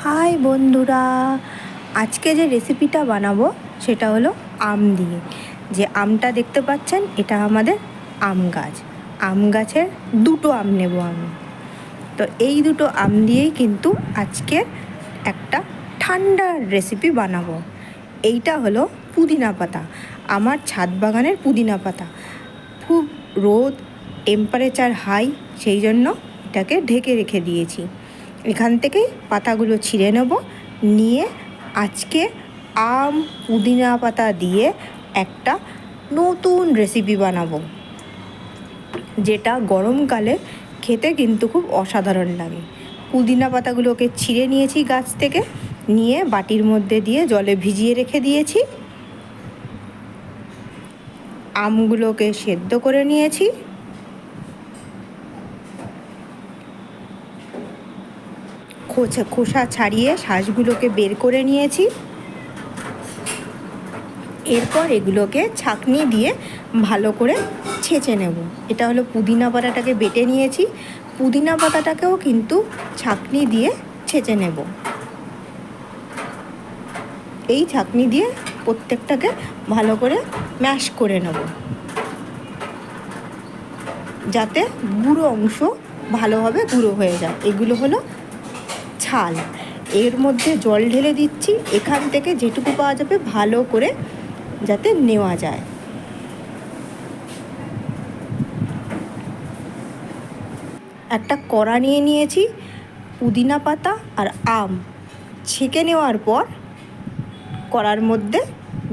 High বন্ধুরা, আজকে যে রেসিপিটা বানাবো সেটা হলো আম দিয়ে। যে আমটা দেখতে পাচ্ছেন এটা আমাদের আম গাছ। আম গাছের দুটো আম নেব আমি। তো এই দুটো আম দিয়েই কিন্তু আজকে একটা ঠান্ডার রেসিপি বানাবো। এইটা হলো পুদিনা পাতা, আমার ছাদ বাগানের পুদিনা পাতা। খুব রোদ, টেম্পারেচার হাই, সেই জন্য এটাকে ঢেকে রেখে দিয়েছি। এখান থেকেই পাতাগুলো ছিঁড়ে নেব, নিয়ে আজকে আম পুদিনা পাতা দিয়ে একটা নতুন রেসিপি বানাবো, যেটা গরমকালে খেতে কিন্তু খুব অসাধারণ লাগে। পুদিনা পাতাগুলোকে ছিঁড়ে নিয়েছি গাছ থেকে, নিয়ে বাটির মধ্যে দিয়ে জলে ভিজিয়ে রেখে দিয়েছি। আমগুলোকে সেদ্ধ করে নিয়েছি। খোসা ছাড়িয়ে শাঁসগুলোকে বের করে নিয়েছি। এরপর এগুলোকে ছাঁকনি দিয়ে ভালো করে ছেঁচে নেব। এটা হলো পুদিনা পাতাটাকে বেটে নিয়েছি, পুদিনা পাতাটাকেও কিন্তু ছাঁকনি দিয়ে ছেঁচে নেব। এই ছাঁকনি দিয়ে প্রত্যেকটাকে ভালো করে ম্যাশ করে নেব, যাতে গুঁড়ো অংশ ভালোভাবে গুঁড়ো হয়ে যায়। এগুলো হলো ছাল। এর মধ্যে জল ঢেলে দিচ্ছি, এখান থেকে যেটুকু পাওয়া যাবে ভালো করে যাতে নেওয়া যায়। একটা কড়া নিয়ে নিয়েছি, পুদিনা পাতা আর আম ছেঁকে নেওয়ার পর কড়ার মধ্যে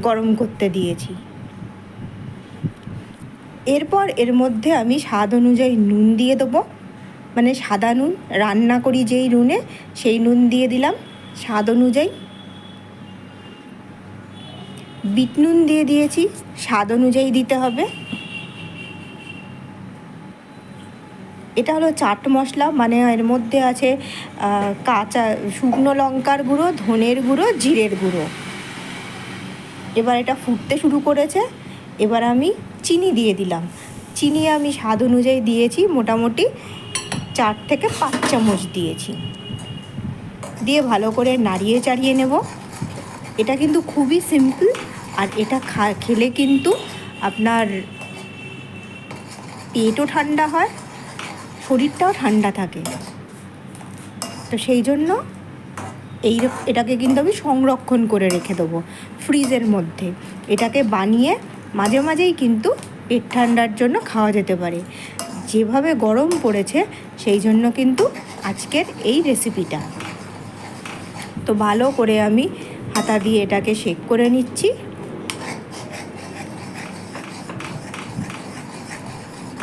গরম করতে দিয়েছি। এরপর এর মধ্যে আমি স্বাদ অনুযায়ী নুন দিয়ে দেবো, মানে সাদা নুন, রান্না করি যেই নুনে সেই নুন দিয়ে দিলাম স্বাদ অনুযায়ী। বিট নুন দিয়ে দিয়েছি, স্বাদ অনুযায়ী দিতে হবে। এটা হলো চাট মশলা, মানে এর মধ্যে আছে কাঁচা শুকনো লঙ্কার গুঁড়ো, ধনের গুঁড়ো, জিরের গুঁড়ো। এবার এটা ফুটতে শুরু করেছে, এবার আমি চিনি দিয়ে দিলাম। চিনি আমি স্বাদ অনুযায়ী দিয়েছি, মোটামুটি 4 থেকে 5 চামচ দিয়েছি। দিয়ে ভালো করে নাড়িয়ে চাড়িয়ে নেব। এটা কিন্তু খুবই সিম্পল, আর এটা খেলে কিন্তু আপনার পেটও ঠান্ডা হয়, শরীরটাও ঠান্ডা থাকে। তো সেই জন্য এটাকে কিন্তু আমি সংরক্ষণ করে রেখে দেবো ফ্রিজের মধ্যে। এটাকে বানিয়ে মাঝে মাঝেই কিন্তু পেট ঠান্ডার জন্য খাওয়া যেতে পারে। যেভাবে গরম পড়েছে সেই জন্য কিন্তু আজকের এই রেসিপিটা। তো ভালো করে আমি হাতা দিয়ে এটাকে শেক করে নিচ্ছি।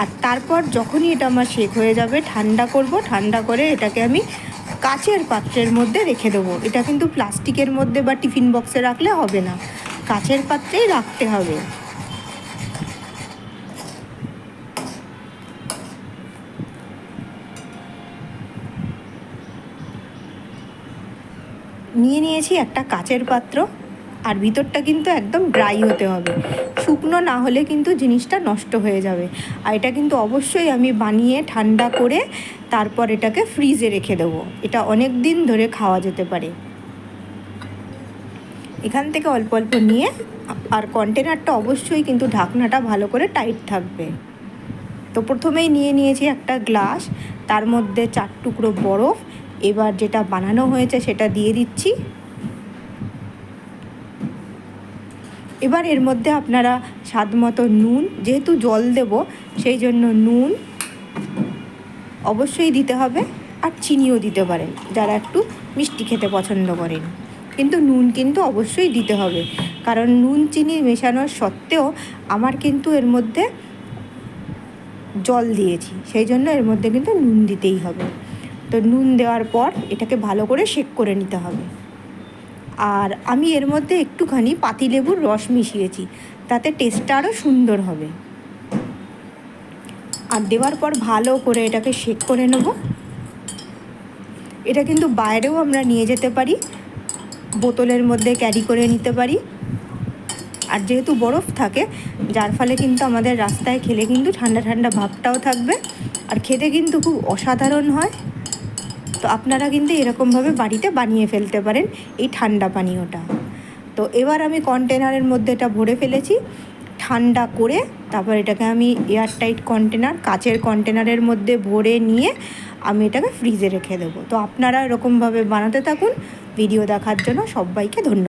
আর তারপর যখনই এটা আমার শেক হয়ে যাবে ঠান্ডা করব, ঠান্ডা করে এটাকে আমি কাচের পাত্রের মধ্যে রেখে দেবো। এটা কিন্তু প্লাস্টিকের মধ্যে বা টিফিন বক্সে রাখলে হবে না, কাচের পাত্রেই রাখতে হবে। নিয়ে নিয়েছি একটা কাচের পাত্র, আর ভিতরটা কিন্তু একদম ড্রাই হতে হবে, শুকনো না হলে কিন্তু জিনিসটা নষ্ট হয়ে যাবে। আর এটা কিন্তু অবশ্যই আমি বানিয়ে ঠান্ডা করে তারপর এটাকে ফ্রিজে রেখে দেবো, এটা অনেক দিন ধরে খাওয়া যেতে পারে। এখান থেকে অল্প অল্প নিয়ে, আর কন্টেনারটা অবশ্যই কিন্তু ঢাকনাটা ভালো করে টাইট থাকবে। তো প্রথমেই নিয়ে নিয়েছি একটা গ্লাস, তার মধ্যে 4 টুকরো বরফ। এবার যেটা বানানো হয়েছে সেটা দিয়ে দিচ্ছি। এবার এর মধ্যে আপনারা স্বাদ মতো নুন, যেহেতু জল দেব সেই জন্য নুন অবশ্যই দিতে হবে, আর চিনিও দিতে পারেন যারা একটু মিষ্টি খেতে পছন্দ করেন। কিন্তু নুন কিন্তু অবশ্যই দিতে হবে, কারণ নুন চিনি মেশানোর সত্ত্বেও আমার কিন্তু এর মধ্যে জল দিয়েছি, সেই জন্য এর মধ্যে কিন্তু নুন দিতেই হবে। তো নুন দেওয়ার পর এটাকে ভালো করে শেক করে নিতে হবে। আর আমি এর মধ্যে একটুখানি পাতিলেবুর রস মিশিয়েছি, তাতে টেস্টটা আরও সুন্দর হবে। আর দেওয়ার পর ভালো করে এটাকে শেক করে নেব। এটা কিন্তু বাইরেও আমরা নিয়ে যেতে পারি, বোতলের মধ্যে ক্যারি করে নিতে পারি। আর যেহেতু বরফ থাকে, যার ফলে কিন্তু আমাদের রাস্তায় খেলে কিন্তু ঠান্ডা ঠান্ডা ভাবটাও থাকবে, আর খেতে কিন্তু খুব অসাধারণ হয়। তো আপনারা কিন্তু এরকমভাবে বাড়িতে বানিয়ে ফেলতে পারেন এই ঠান্ডা পানীয়টা। তো এবার আমি কন্টেনারের মধ্যে এটা ভরে ফেলেছি। ঠান্ডা করে তারপর এটাকে আমি এয়ারটাইট কন্টেনার, কাচের কন্টেনারের মধ্যে ভরে নিয়ে আমি এটাকে ফ্রিজে রেখে দেবো। তো আপনারা এরকমভাবে বানাতে থাকুন। ভিডিও দেখার জন্য সবাইকে ধন্যবাদ।